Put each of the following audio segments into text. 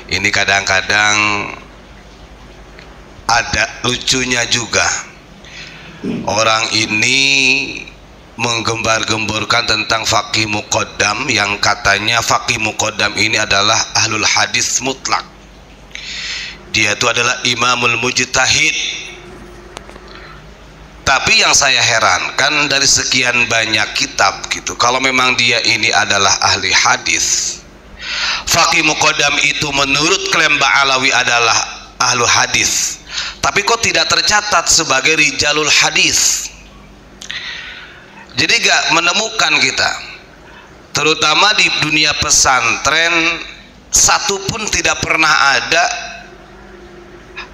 Ini kadang-kadang ada lucunya juga. Orang ini menggembar-gemborkan tentang faqih muqaddam, yang katanya faqih muqaddam ini adalah ahlul hadis mutlak. Dia itu adalah imamul mujtahid. Tapi yang saya herankan dari sekian banyak kitab gitu, kalau memang dia ini adalah ahli hadis, faqih muqaddam itu menurut klaim Ba'alawi adalah ahlu hadis, tapi kok tidak tercatat sebagai rijalul hadis. Jadi gak menemukan kita, terutama di dunia pesantren, satu pun tidak pernah ada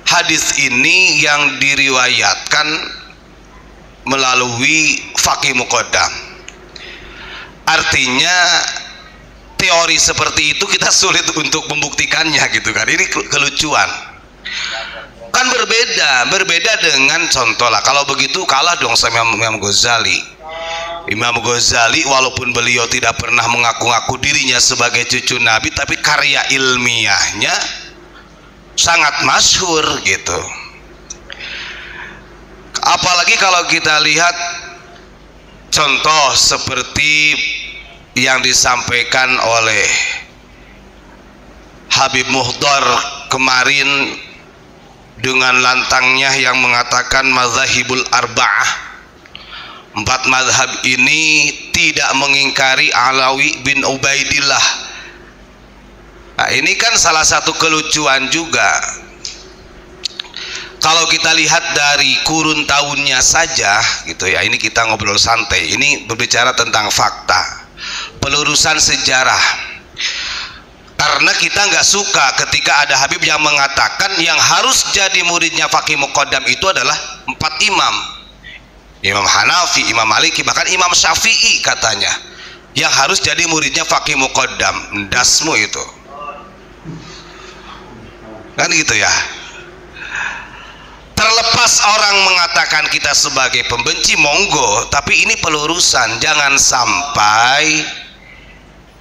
hadis ini yang diriwayatkan melalui faqih muqaddam. Artinya teori seperti itu kita sulit untuk membuktikannya gitu kan. Ini kelucuan kan, berbeda dengan contoh lah, kalau begitu kalah dong sama Imam Ghazali. Imam Ghazali walaupun beliau tidak pernah mengaku-ngaku dirinya sebagai cucu Nabi, tapi karya ilmiahnya sangat masyhur gitu. Apalagi kalau kita lihat contoh seperti yang disampaikan oleh Habib Muhdar kemarin dengan lantangnya yang mengatakan mazhabul arba'ah, 4 mazhab ini tidak mengingkari Alawi bin Ubaidillah. Nah, ini kan salah satu kelucuan juga. Kalau kita lihat dari kurun tahunnya saja gitu ya, ini kita ngobrol santai, ini berbicara tentang fakta, pelurusan sejarah. Karena kita nggak suka ketika ada Habib yang mengatakan yang harus jadi muridnya faqih muqaddam itu adalah 4 imam, Imam Hanafi, Imam Maliki, bahkan Imam Syafi'i katanya yang harus jadi muridnya faqih muqaddam. Dasmu itu kan gitu ya. Terlepas orang mengatakan kita sebagai pembenci, monggo, tapi ini pelurusan. Jangan sampai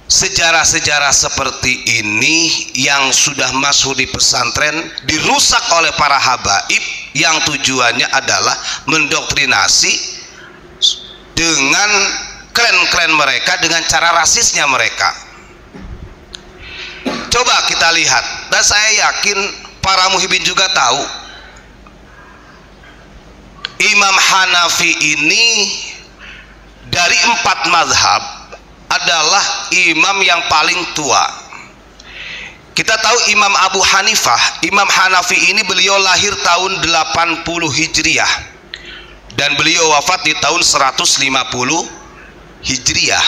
sejarah-sejarah seperti ini yang sudah masuk di pesantren dirusak oleh para habaib yang tujuannya adalah mendoktrinasi dengan klan-klan mereka, dengan cara rasisnya mereka. Coba kita lihat, dan saya yakin para muhibin juga tahu, Imam Hanafi ini dari 4 mazhab adalah imam yang paling tua. Kita tahu Imam Abu Hanifah, Imam Hanafi ini beliau lahir tahun 80 Hijriah dan beliau wafat di tahun 150 Hijriah.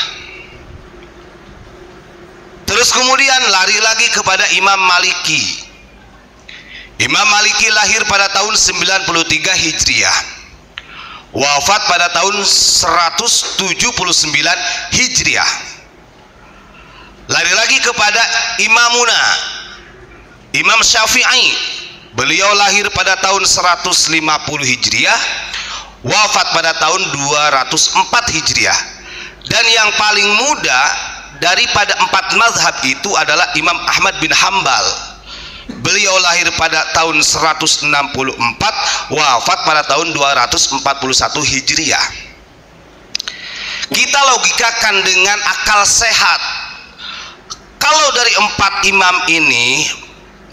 Terus kemudian lari lagi kepada Imam Maliki. Imam Maliki lahir pada tahun 93 Hijriah, wafat pada tahun 179 Hijriah. Lari lagi kepada Imamuna Imam Syafi'i, beliau lahir pada tahun 150 Hijriah, wafat pada tahun 204 Hijriah. Dan yang paling muda daripada 4 mazhab itu adalah Imam Ahmad bin Hambal. Beliau lahir pada tahun 164, wafat pada tahun 241 Hijriah. Kita logikakan dengan akal sehat, kalau dari 4 imam ini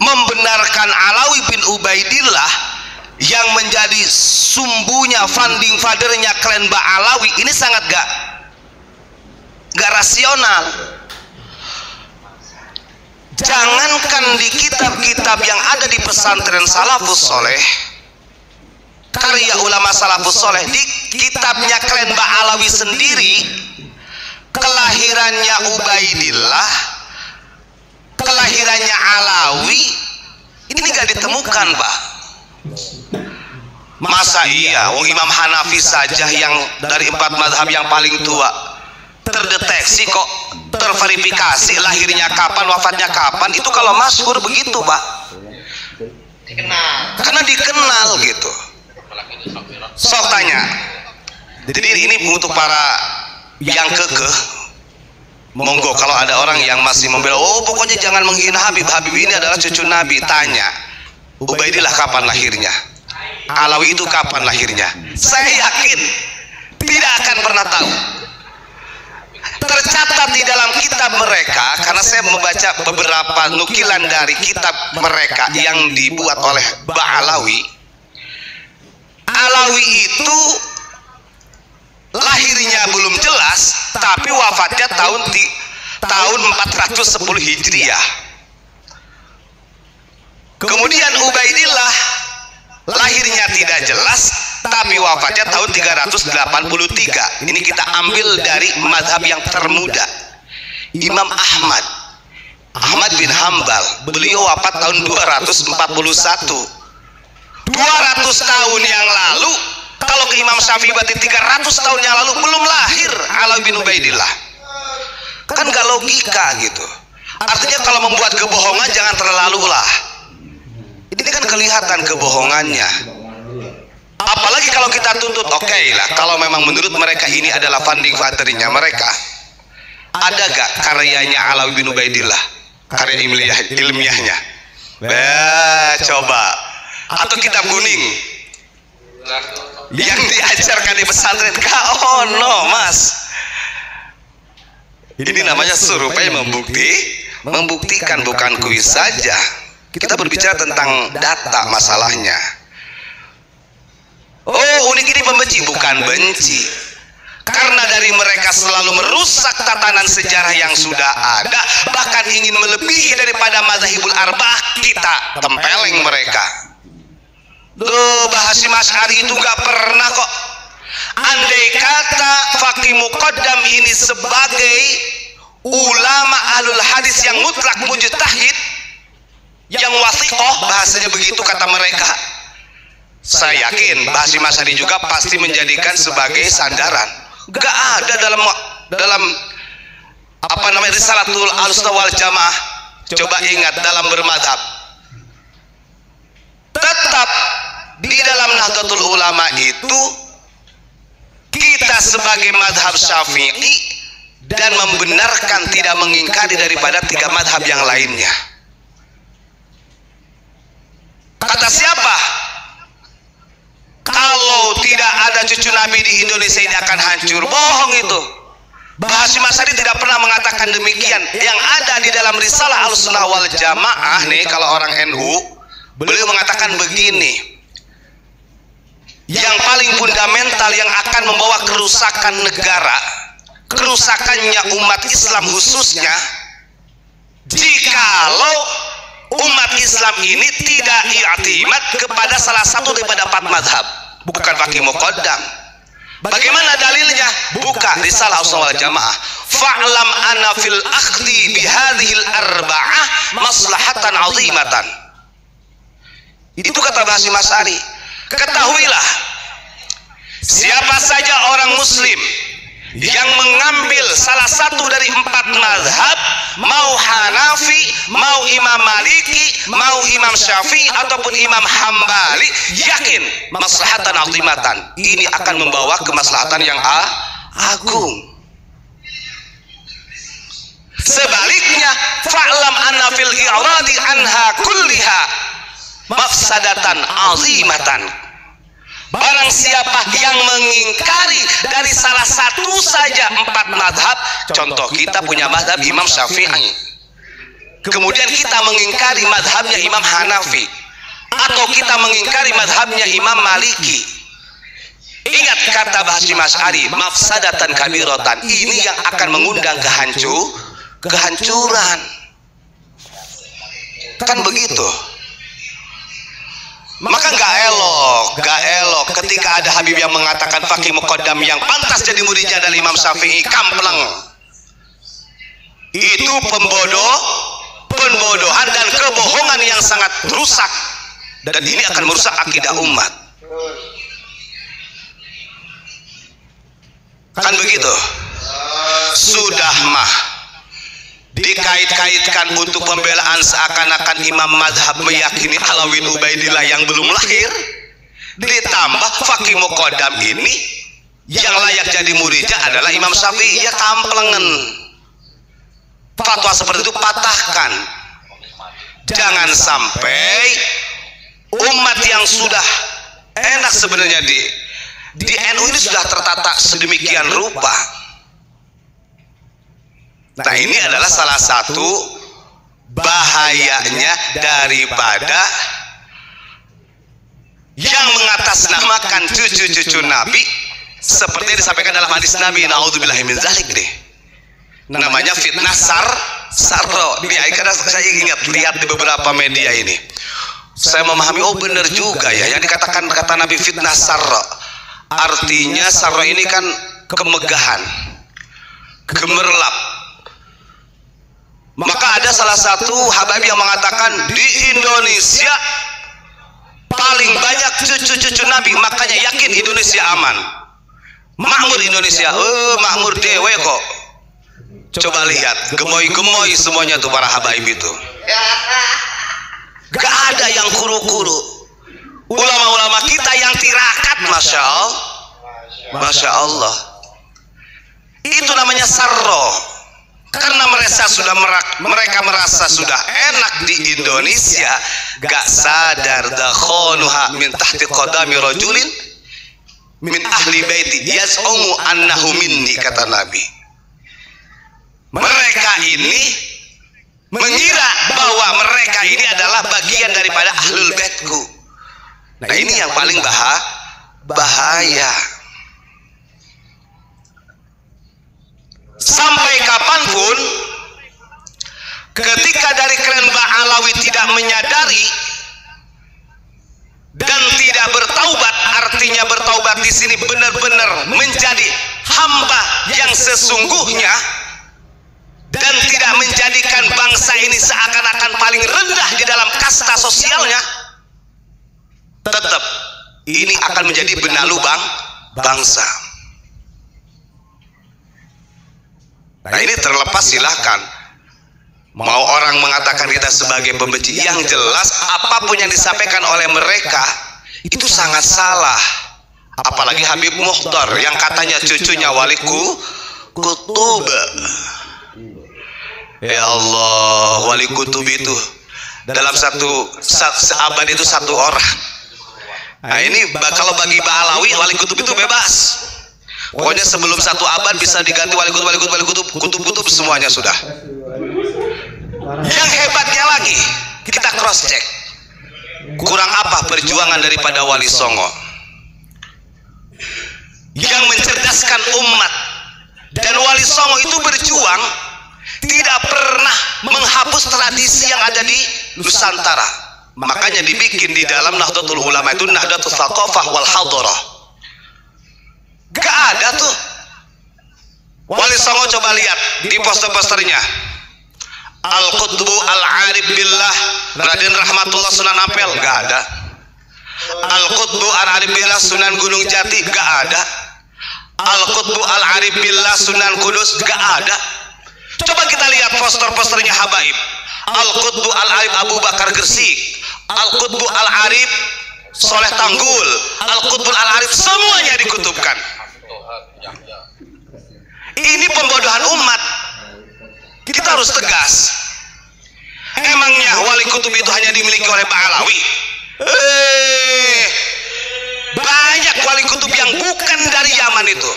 membenarkan Alawi bin Ubaidillah yang menjadi sumbunya, founding fathernya klan Ba'alawi, ini sangat gak rasional. Jangankan di kitab-kitab yang ada di pesantren salafus soleh, karya ulama salafus soleh, di kitabnya klan Ba'alawi sendiri, kelahirannya Ubaidillah, kelahirannya Alawi, ini gak ditemukan, Pak. Masa iya, Imam Hanafi saja yang dari 4 mazhab yang paling tua terdeteksi kok, terverifikasi lahirnya kapan, wafatnya kapan, itu kalau masyhur begitu, Pak. Karena dikenal gitu. Sok tanya. Jadi ini untuk para yang kekeh, Monggo kalau ada orang yang masih membela, oh pokoknya jangan menghina Habib, Habib ini adalah cucu Nabi. Tanya, Ubaidillah kapan lahirnya? Alawi itu kapan lahirnya? Saya yakin tidak akan pernah tahu. Tercatat di dalam kitab mereka, karena saya membaca beberapa nukilan dari kitab mereka yang dibuat oleh Ba'alawi. Alawi itu lahirnya belum jelas, tapi wafatnya tahun 410 Hijriah. Kemudian Ubaidillah lahirnya tidak jelas, tapi wafatnya tahun 383. Ini kita ambil dari mazhab yang termuda, Imam Ahmad bin Hambal. Beliau wafat tahun 241. 200 tahun yang lalu. Kalau ke Imam Syafi'i berarti 300 tahun yang lalu belum lahir Alawi bin Ubaidillah. Kan gak logika gitu. Artinya kalau membuat kebohongan jangan terlalu lah. Ini kan kelihatan kebohongannya. Apalagi kalau kita tuntut, oke lah, kalau memang menurut mereka ini adalah founding father-nya mereka, ada gak karyanya Alawi bin Ubaidillah, karya ilmiahnya? Coba. Atau kitab kuning yang diajarkan di pesantren. No mas, ini namanya survei membuktikan, bukan kuis saja. Kita berbicara tentang data masalahnya. Oh, unik ini pembenci, bukan benci. Karena dari mereka selalu merusak tatanan sejarah yang sudah ada, bahkan ingin melebihi daripada mazhabul arba'ah. Kita tempeleng mereka. Loh, Hasyim Asy'ari itu gak pernah kok. Andai kata Faqih Muqaddam ini sebagai ulama ahlul hadis yang mutlak mujtahid, yang wathiqah, bahasanya begitu kata mereka, saya yakin Hasyim Asy'ari juga pasti menjadikan sebagai sandaran. Gak ada dalam apa namanya Risalatul Ahlussunnah wal Jamaah. Coba ingat dalam bermadhab, tetap di dalam Nahdlatul Ulama itu kita sebagai madhab Syafi'i dan membenarkan, tidak mengingkari daripada 3 madhab yang lainnya. Kata siapa? Kalau tidak ada cucu Nabi di Indonesia ini akan hancur. Bohong itu. Hasyim Asy'ari tidak pernah mengatakan demikian. Yang ada di dalam Risalah Ahlussunnah wal Jamaah nih, kalau orang NU, beliau mengatakan begini. Yang paling fundamental yang akan membawa kerusakan negara, kerusakannya umat Islam khususnya, jikalau umat Islam ini tidak i'timad kepada salah satu daripada 4 madhab, bukan Faqih Muqaddam. Bagaimana dalilnya? Buka Risalah Ahlussunnah wal Jamaah. Fa'lam anna fil akhdi bihadhil arba'ah maslahatan 'azimatan. Itu kata Hasyim Asy'ari. Ketahuilah, siapa saja orang muslim yang mengambil salah satu dari 4 mazhab, mau Hanafi, mau Imam Maliki, mau Imam Syafi'i ataupun Imam Hambali, yakin maslahatan azimatan, ini akan membawa kemaslahatan yang agung. Sebaliknya, fa'lam anna fil i'radi anha kulliha mafsadatan azimatan. Barang siapa yang mengingkari dari salah satu saja 4 madhab, contoh kita punya madhab Imam Syafi'i, kemudian kita mengingkari madhabnya Imam Hanafi, atau kita mengingkari madhabnya Imam Maliki, ingat kata Hasyim Asy'ari, mafsadatan kabiratan, ini yang akan mengundang kehancuran. Kan begitu. Maka gak elok ketika ada Habib yang mengatakan Faqih Muqaddam yang pantas jadi muridnya adalah Imam Syafi'i, kampleng. Itu pembodohan dan kebohongan yang sangat rusak, dan ini akan merusak akidah umat. Kan begitu. Sudah mah dikait-kaitkan untuk pembelaan seakan-akan imam madhab meyakini Alawi bin Ubaidillah yang belum lahir, ditambah Faqih Muqaddam ini yang layak jadi muridnya adalah Imam Syafi'i. Ya kamplengen. fatwa seperti itu patahkan. Jangan sampai umat yang sudah enak sebenarnya di NU ini sudah tertata sedemikian rupa. Nah, ini adalah salah satu bahayanya daripada yang mengatasnamakan cucu-cucu Nabi seperti disampaikan dalam hadis Nabi, naudzubillahi min zalik deh. Namanya fitnah sarro. Karena saya ingat lihat di beberapa media ini. Saya memahami, oh benar juga ya yang dikatakan kata Nabi fitnah sarro. Artinya sarro ini kan kemegahan, gemerlap. Maka ada salah satu habaib yang mengatakan di Indonesia paling banyak cucu-cucu Nabi, makanya yakin Indonesia aman. Makmur Indonesia, makmur dewe kok. Coba lihat, gemoy-gemoy semuanya tuh para habaib itu. Gak ada yang kuru-kuru. Ulama-ulama kita yang tirakat, Masya Allah. Itu namanya sarro. Karena mereka merasa sudah enak di Indonesia, gak sadar dakhonuha min tahti qadami rajulin min ahli baiti yaz'umu annahu minni, kata Nabi. Mereka ini mengira bahwa mereka ini adalah bagian daripada ahlul baitku. Nah, ini yang paling bahaya. Sampai kapanpun ketika dari klan Ba'alawi tidak menyadari dan tidak bertaubat, artinya bertaubat di sini benar-benar menjadi hamba yang sesungguhnya dan tidak menjadikan bangsa ini seakan-akan paling rendah di dalam kasta sosialnya, tetap ini akan menjadi benalu bangsa. Nah, ini terlepas silahkan mau orang mengatakan kita sebagai pembenci, yang jelas apapun yang disampaikan oleh mereka itu sangat salah. Apalagi Habib Mukhtar yang katanya cucunya wali kutub. Ya Allah, wali kutub itu dalam satu abad itu satu orang. Nah, ini kalau bagi Ba'alawi wali kutub itu bebas. Pokoknya sebelum satu abad bisa diganti wali kutub semuanya sudah. Yang hebatnya lagi, kita cross check. Kurang apa perjuangan daripada Wali Songo yang mencerdaskan umat. Dan Wali Songo itu berjuang tidak pernah menghapus tradisi yang ada di Nusantara. Makanya dibikin di dalam Nahdlatul Ulama itu Nahdlatul Thaqafah wal Hadarah. Gak ada tuh. Wali Songo coba lihat di poster-posternya. Al-Qutbu Al-Arif Billah Raden Rahmatullah Sunan Ampel, gak ada. Al-Qutbu Al-Arif Billah Sunan Gunung Jati, gak ada. Al-Qutbu Al-Arif Billah Sunan Kudus, gak ada. Coba kita lihat poster-posternya habaib. Al-Qutbu Al-Arif Abu Bakar Gresik, Al-Qutbu Al-Arif Soleh Tanggul, Al-Qutbu Al-Arif, semuanya dikutubkan. Ini pembodohan umat. Kita harus tegas. Emangnya wali kutub itu hanya dimiliki oleh Ba'alawi? Banyak wali kutub yang bukan dari Yaman itu.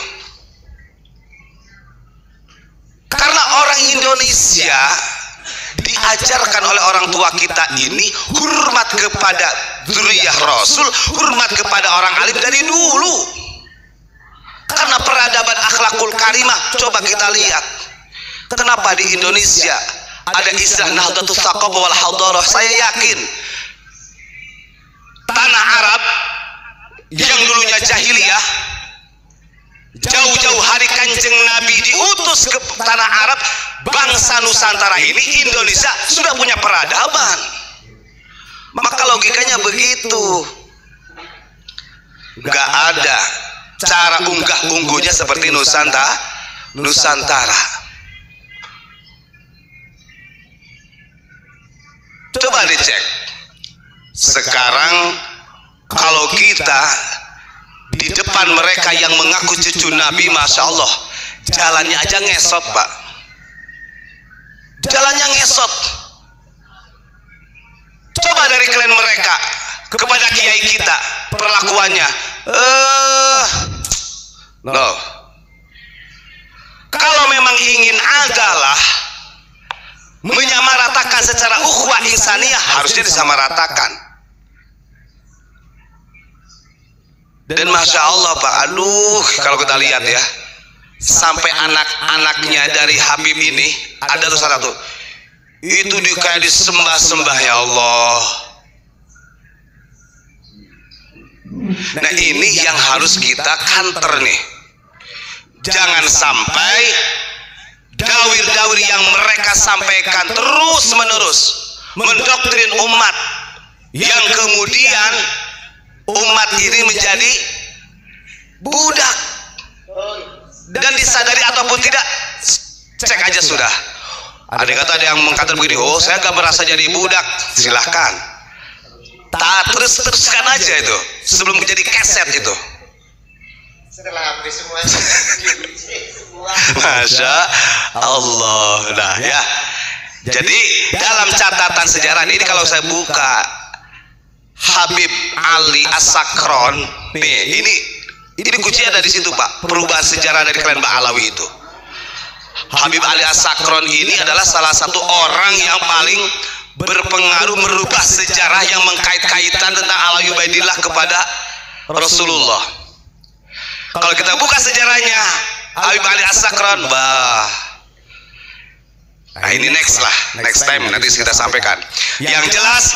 Karena orang Indonesia diajarkan oleh orang tua kita ini hormat kepada dzurriyyah Rasul, hormat kepada orang alim dari dulu. Karena peradaban akhlakul karimah, coba kita lihat. Kenapa di Indonesia ada istilah Nahdlatul Thaqafah wal Hadarah? Saya yakin tanah Arab yang dulunya jahiliyah, jauh-jauh hari Kanjeng Nabi diutus ke tanah Arab, bangsa Nusantara ini, Indonesia sudah punya peradaban. Maka logikanya begitu. Gak ada cara unggah-ungguhnya seperti Nusantara. Coba dicek. Sekarang kalau kita di depan mereka yang mengaku cucu Nabi, Masya Allah, jalannya aja ngesot, Pak. merosot. Coba dari klan mereka kepada kiai kita perlakuannya. No. Kalau memang ingin adalah menyamaratakan secara ukhuwah insaniyah, harusnya disamaratakan. Dan masya Allah Pak, aduh, kalau kita lihat ya, sampai anak-anaknya dari Habib ini ada tuh satu, itu kayak disembah-sembah, ya Allah. Nah ini yang harus kita counter nih. Jangan sampai dawir-dawir yang mereka sampaikan terus menerus mendoktrin umat, yang kemudian umat ini menjadi budak. Dan disadari ataupun tidak, cek aja sudah. Ada kata ada yang mengatakan begini, oh saya gak merasa jadi budak. Silahkan, teruskan aja itu sebelum menjadi keset itu. Setelah habis semua. Masya Allah. Nah ya, jadi dalam catatan sejarah ini kalau saya buka Habib Ali As-Sakron, nih ini kuncinya dari situ Pak, perubahan sejarah dari klan Ba'alawi itu. Habib Ali As-Sakron ini adalah salah satu orang yang paling berpengaruh merubah sejarah yang mengkait-kaitan tentang Alawi Ubaidillah kepada Rasulullah. Kalau kita buka sejarahnya Habib Ali As-Sakron, nah ini next time nanti kita sampaikan. Yang jelas,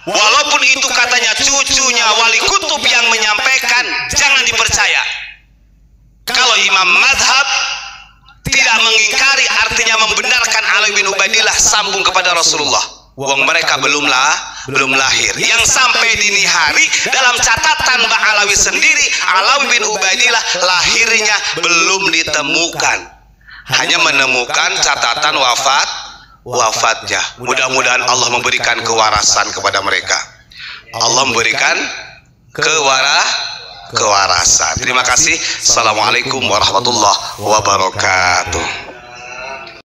walaupun itu katanya cucunya wali kutub yang menyampaikan, jangan dipercaya. Kalau imam madhab tidak mengingkari, artinya membenarkan Ali bin Ubaidillah sambung kepada Rasulullah. Wong mereka belum lahir. Yang sampai dini hari dalam catatan Ba'alawi sendiri, Alawi bin Ubaidillah lahirnya belum ditemukan. Hanya menemukan catatan wafatnya. Mudah-mudahan Allah memberikan kewarasan kepada mereka. Allah memberikan kewarasan. Terima kasih. Assalamualaikum warahmatullahi wabarakatuh.